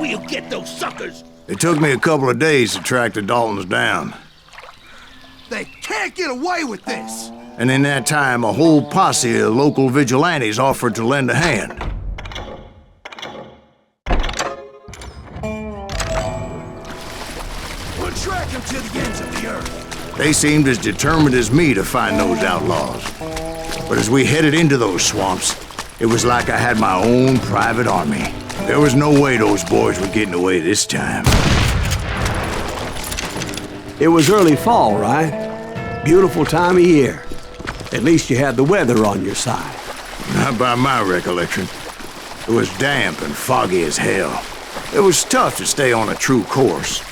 We'll get those suckers! It took me a couple of days to track the Daltons down. They can't get away with this! And in that time, a whole posse of local vigilantes offered to lend a hand. We'll track them to the ends of the earth. They seemed as determined as me to find those outlaws. But as we headed into those swamps, it was like I had my own private army. There was no way those boys were getting away this time. It was early fall, right? Beautiful time of year. At least you had the weather on your side. Not by my recollection. It was damp and foggy as hell. It was tough to stay on a true course,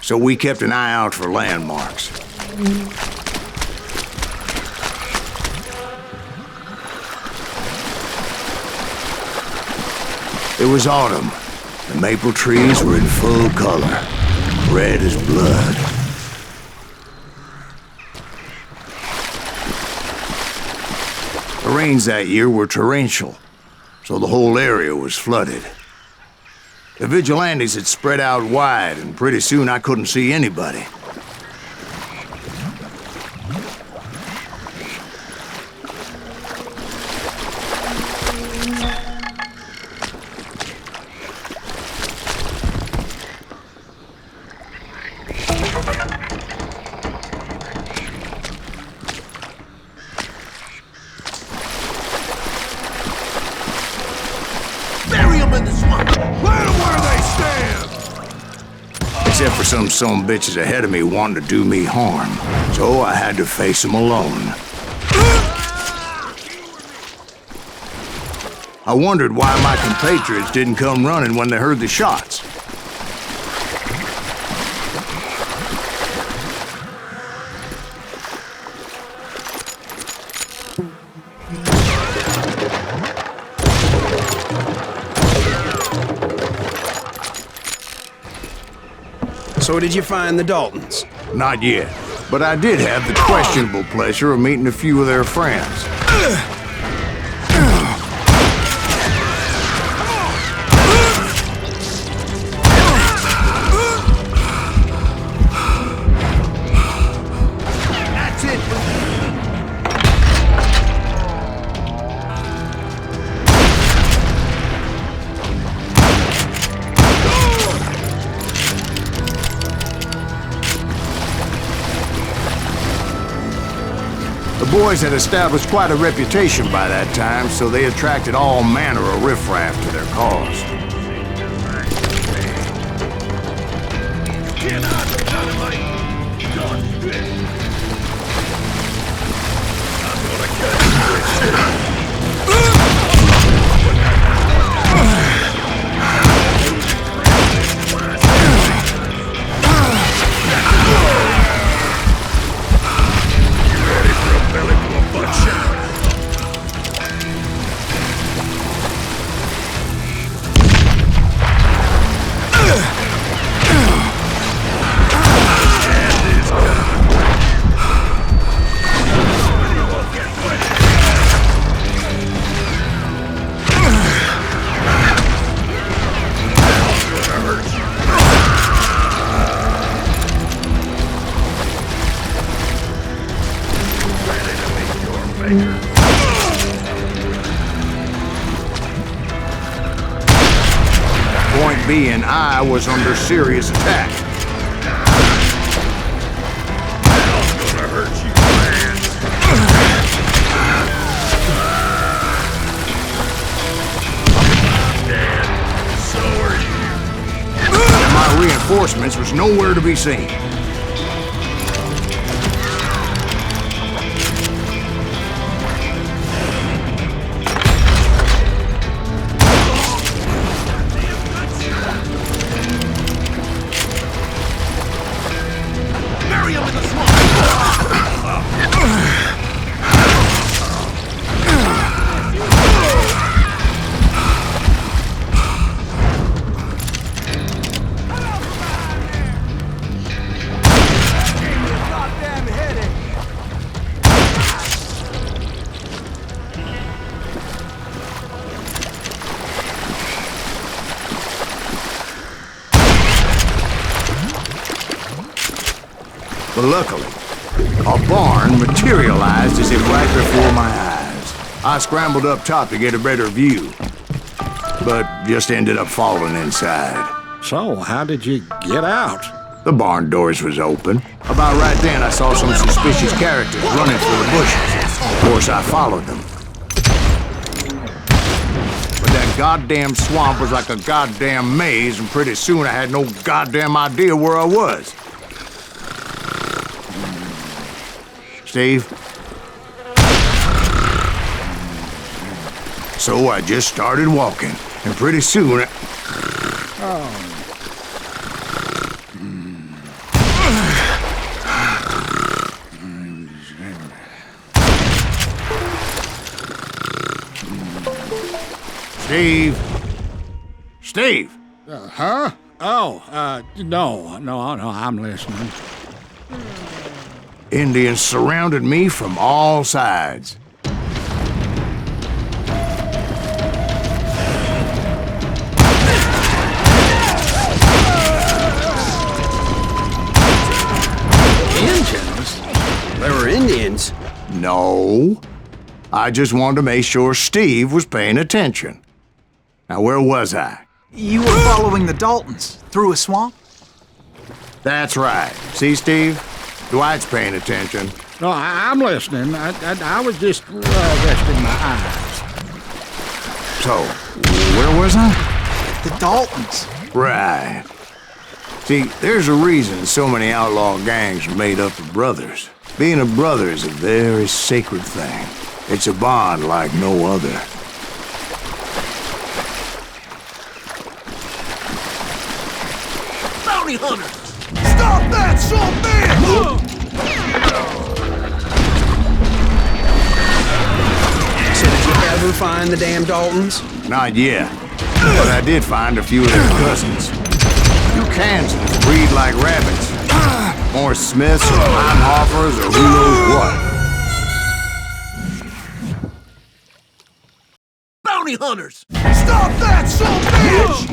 so we kept an eye out for landmarks. It was autumn. The maple trees were in full color, red as blood. The rains that year were torrential, so the whole area was flooded. The vigilantes had spread out wide, and pretty soon I couldn't see anybody. Except for some bitches ahead of me wanting to do me harm. So I had to face them alone. I wondered why my compatriots didn't come running when they heard the shots. So did you find the Daltons? Not yet, but I did have the questionable pleasure of meeting a few of their friends. The boys had established quite a reputation by that time, so they attracted all manner of riffraff to their cause. Point being, I was under serious attack. Hell's gonna hurt you, man. I'm dead. So are you. And my reinforcements was nowhere to be seen. But luckily, a barn materialized as if right before my eyes. I scrambled up top to get a better view, but just ended up falling inside. So, how did you get out? The barn doors was open. About right then, I saw some suspicious characters running through the bushes. Of course, I followed them. But that goddamn swamp was like a goddamn maze, and pretty soon I had no goddamn idea where I was. Steve? So I just started walking, and pretty soon Steve? Steve? Huh? Oh, no, I'm listening. Indians surrounded me from all sides. Indians? There were Indians? No. I just wanted to make sure Steve was paying attention. Now, where was I? You were following the Daltons through a swamp? That's right. See, Steve? Dwight's paying attention. No, I'm listening. I was just resting my eyes. So, where was I? The Daltons. Right. See, there's a reason so many outlaw gangs are made up of brothers. Being a brother is a very sacred thing. It's a bond like no other. Bounty hunter! Stop that, son bitch! So did you ever find the damn Daltons? Not yet. But I did find a few of their cousins. You Kansans breed like rabbits. More Smiths or Meinhofers or who knows what. Bounty hunters! Stop that, son bitch!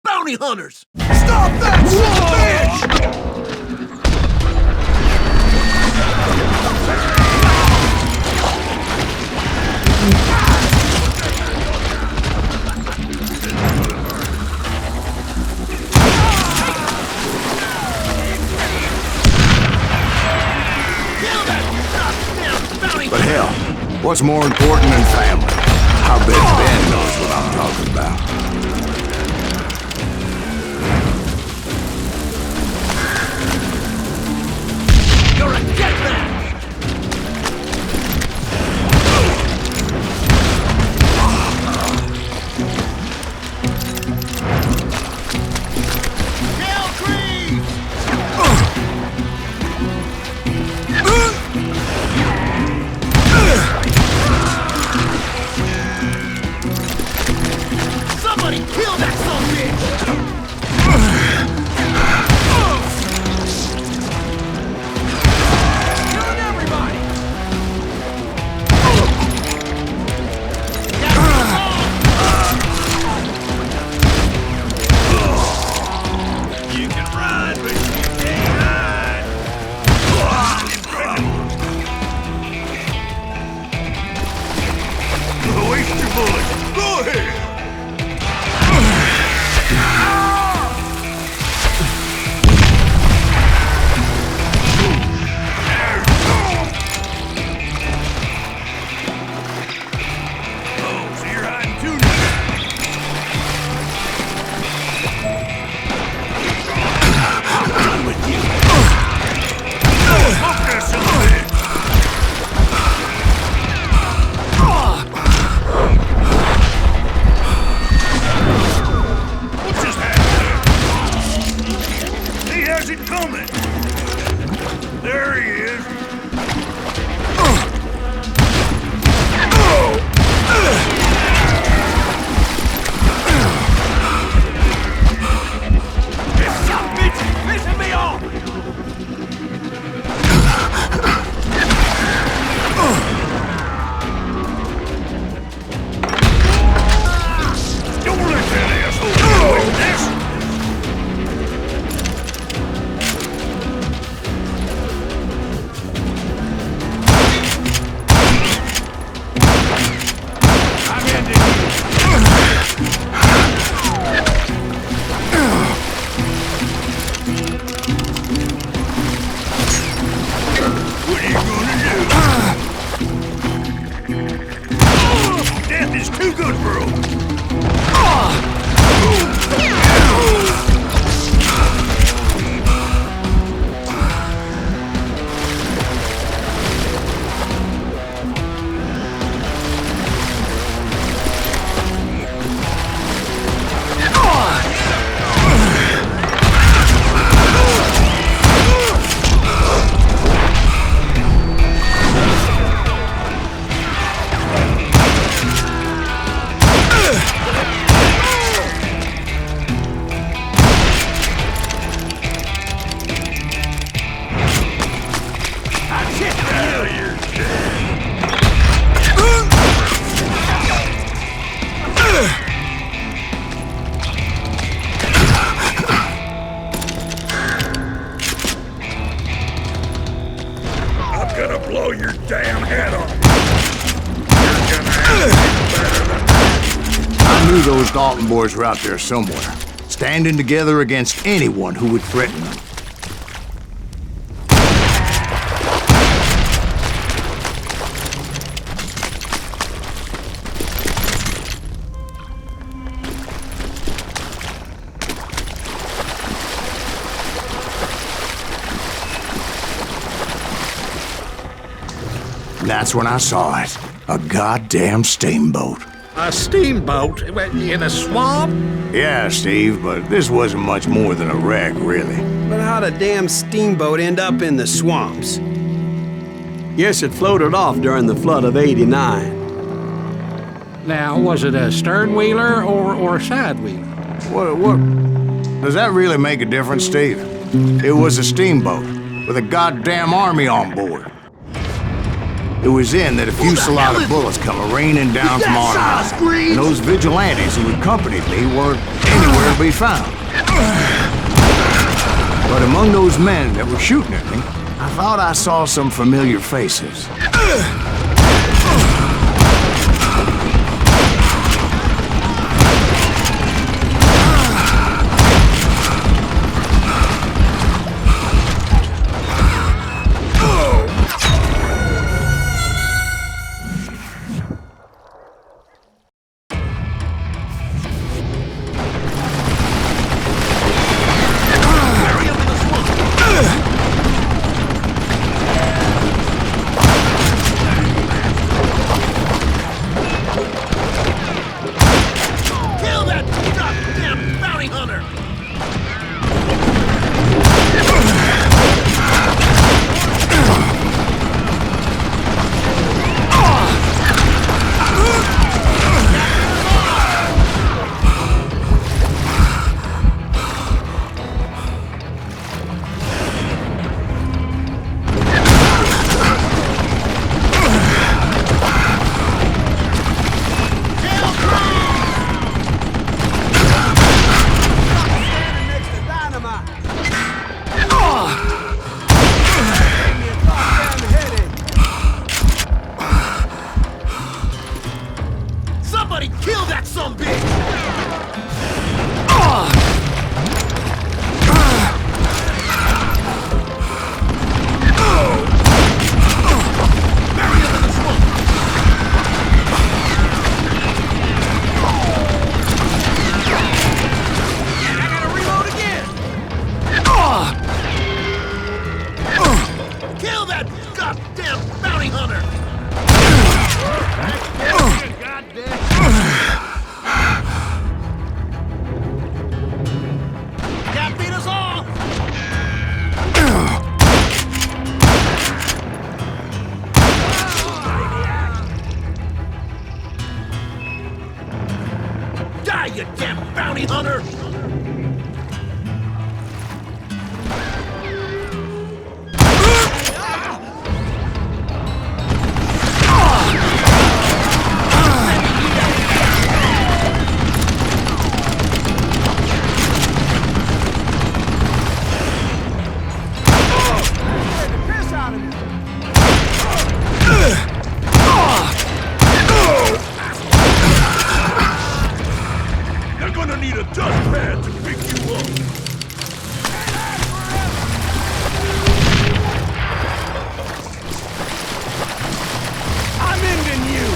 Bounty hunters! Stop that, son bitch! But hell, what's more important than family? I bet Ben knows what I'm talking about. You're a dead man! Kill Greaves! Somebody kill that son of a bitch! Killing everybody! You can run, but you can't hide. Waste your bullets. Go ahead. blow your damn head off. You're gonna have to do better than that. I knew those Dalton boys were out there somewhere, standing together against anyone who would threaten them. That's when I saw it. A goddamn steamboat. A steamboat in a swamp? Yeah, Steve, but this wasn't much more than a wreck, really. But how'd a damn steamboat end up in the swamps? Yes, it floated off during the flood of '89. Now, was it a stern wheeler or a side wheeler? What? Does that really make a difference, Steve? It was a steamboat with a goddamn army on board. It was then that a fusillade of bullets come raining down from on high, Silas Greaves? and those vigilantes who accompanied me weren't anywhere to be found. But among those men that were shooting at me, I thought I saw some familiar faces. Kill that sumbitch! Bury him in the swamp! I gotta reload again! Kill that goddamn bounty hunter! That beat us all! Die, you damn bounty hunter! You're gonna need a dustpan to pick you up. I'm ending you!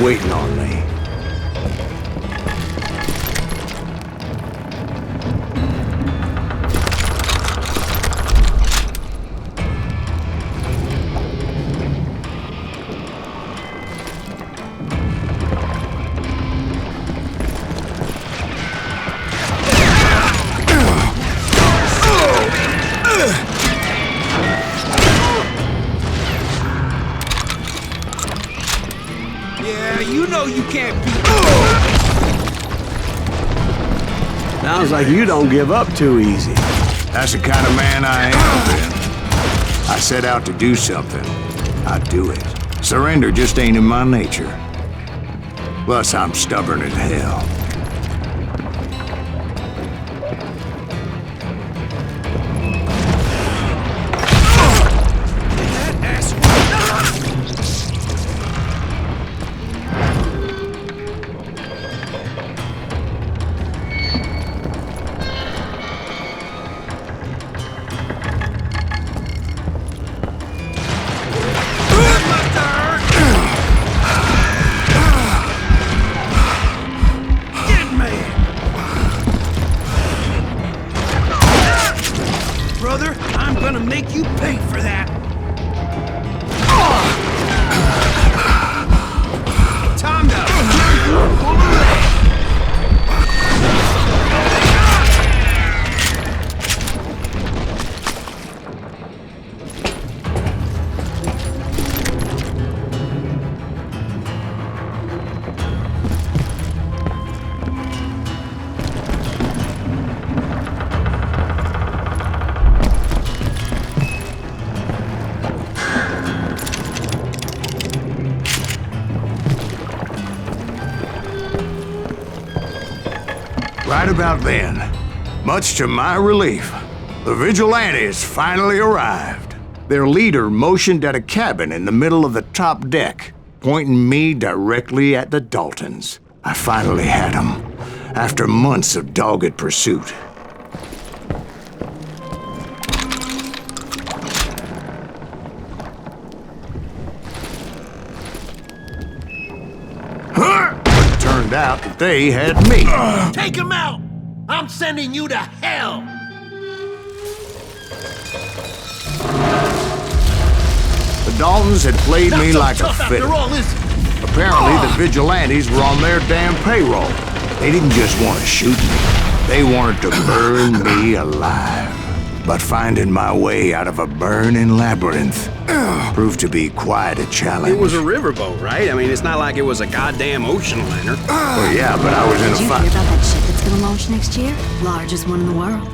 waiting on me. Yeah, you know you can't beat. Sounds like you don't give up too easy. That's the kind of man I am, Ben. I set out to do something. I do it. Surrender just ain't in my nature. Plus, I'm stubborn as hell. Brother, I'm gonna make you pay for that. Time to pull the leg. Right about then, much to my relief, the vigilantes finally arrived. Their leader motioned at a cabin in the middle of the top deck, pointing me directly at the Daltons. I finally had them, after months of dogged pursuit. It turned out that they had me. Take him out! I'm sending you to hell! The Daltons had played me Not so like a tough fiddle. after all, is it? Apparently, the vigilantes were on their damn payroll. They didn't just want to shoot me. They wanted to burn me alive. But finding my way out of a burning labyrinth proved to be quite a challenge. It was a riverboat, right? I mean, it's not like it was a goddamn ocean liner. Well, yeah, but I was in Did a you fight. hear about that ship that's gonna launch next year? Largest one in the world.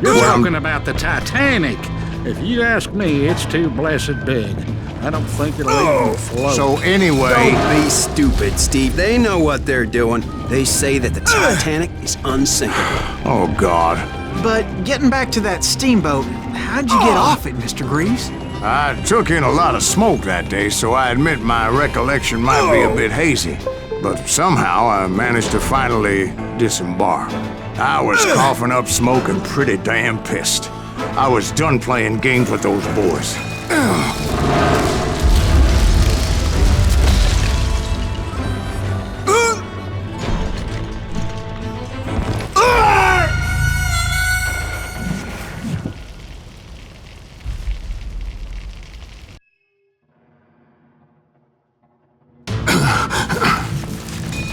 You're well, talking about the Titanic. If you ask me, it's too blessed big. I don't think it'll even float. So anyway, Don't be stupid, Steve. They know what they're doing. They say that the Titanic is unsinkable. oh God. But getting back to that steamboat, how'd you get off it, Mr. Greaves? I took in a lot of smoke that day, so I admit my recollection might be a bit hazy. But somehow I managed to finally disembark. I was coughing up smoke and pretty damn pissed. I was done playing games with those boys.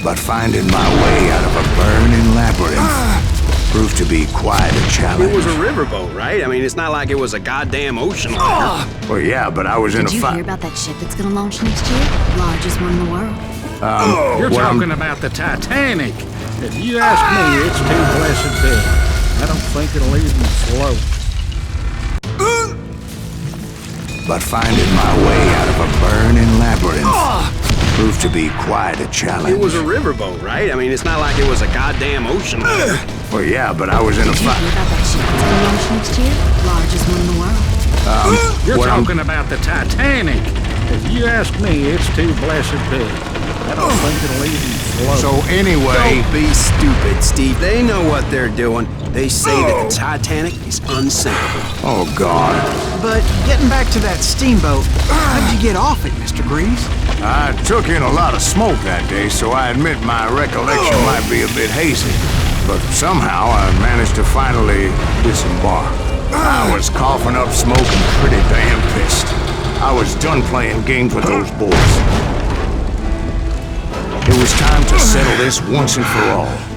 But finding my way out of a burning labyrinth proved to be quite a challenge. It was a riverboat, right? I mean, it's not like it was a goddamn ocean liner. Well, yeah, but I was in Did a you fight. hear about that ship that's gonna launch next year? Largest one in the world. You're well, talking about the Titanic. If you ask me, it's too blessed big. I don't think it'll even float. But finding my way out of a burning labyrinth proved to be quite a challenge. It was a riverboat, right? I mean, it's not like it was a goddamn ocean liner. Well, yeah, but I was in a Did you hear fight. about that ship that's gonna launch next year? Largest one in the world. You're What I'm- talking about the Titanic. If you ask me, it's too blessed big. I don't think it'll even float. So anyway... Don't be stupid, Steve. They know what they're doing. They say that the Titanic is unsinkable. Oh, God. But getting back to that steamboat, how'd you get off it, Mr. Greaves? I took in a lot of smoke that day, so I admit my recollection might be a bit hazy. But somehow I managed to finally disembark. I was coughing up smoke and pretty damn pissed. I was done playing games with those boys. It was time to settle this once and for all.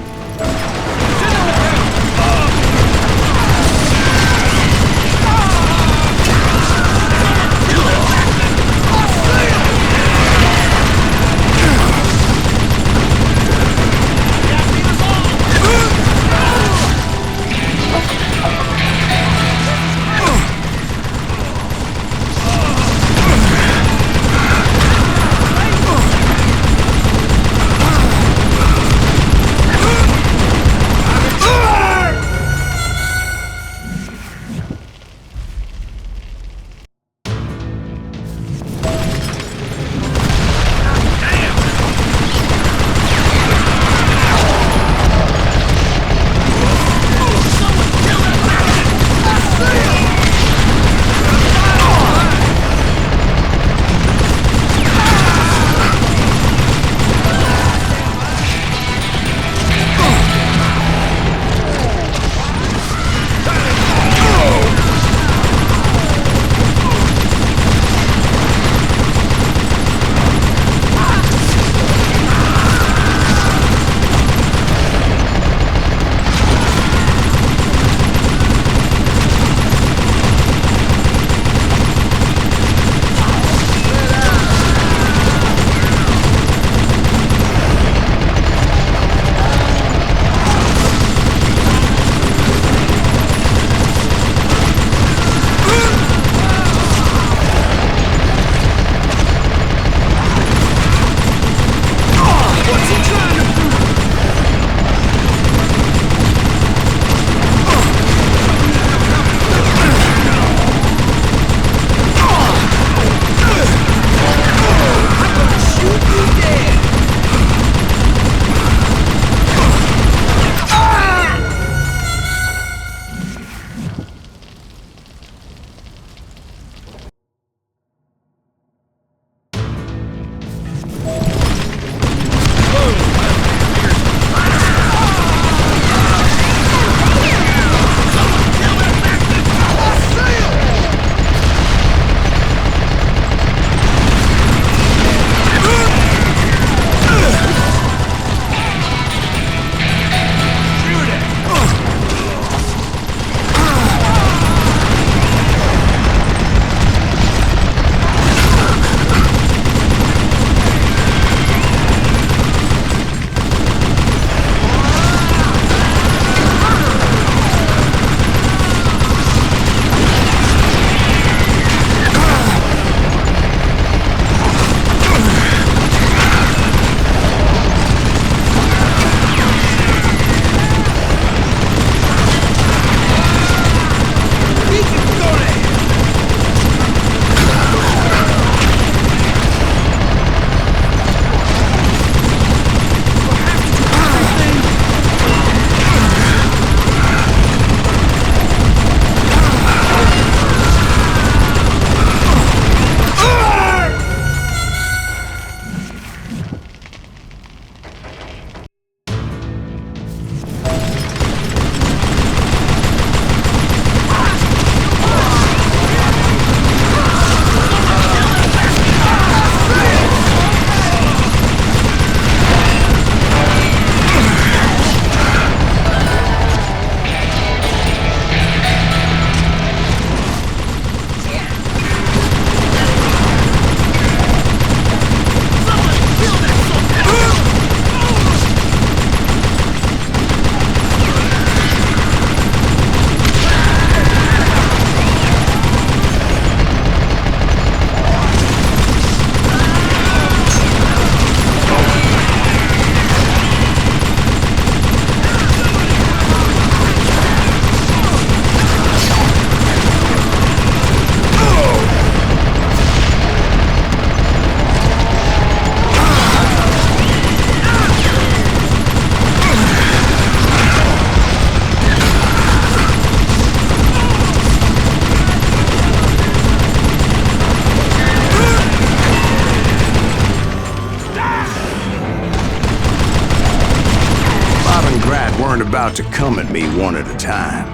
about to come at me one at a time.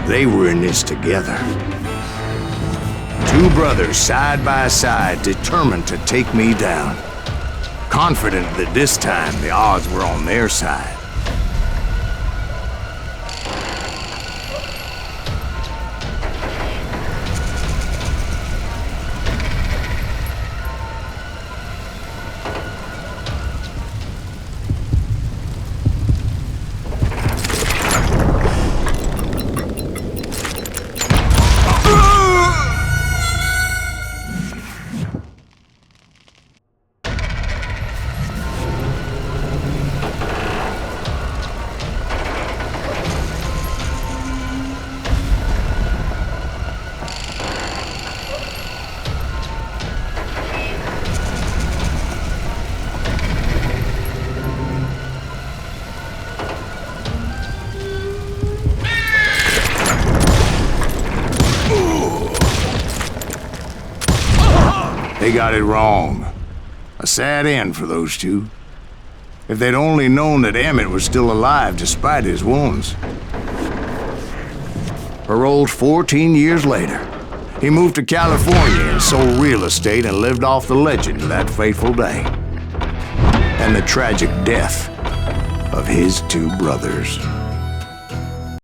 They were in this together. Two brothers side by side, determined to take me down. Confident that this time the odds were on their side. They got it wrong. A sad end for those two. If they'd only known that Emmett was still alive despite his wounds. Paroled 14 years later, he moved to California and sold real estate and lived off the legend of that fateful day. And the tragic death of his two brothers.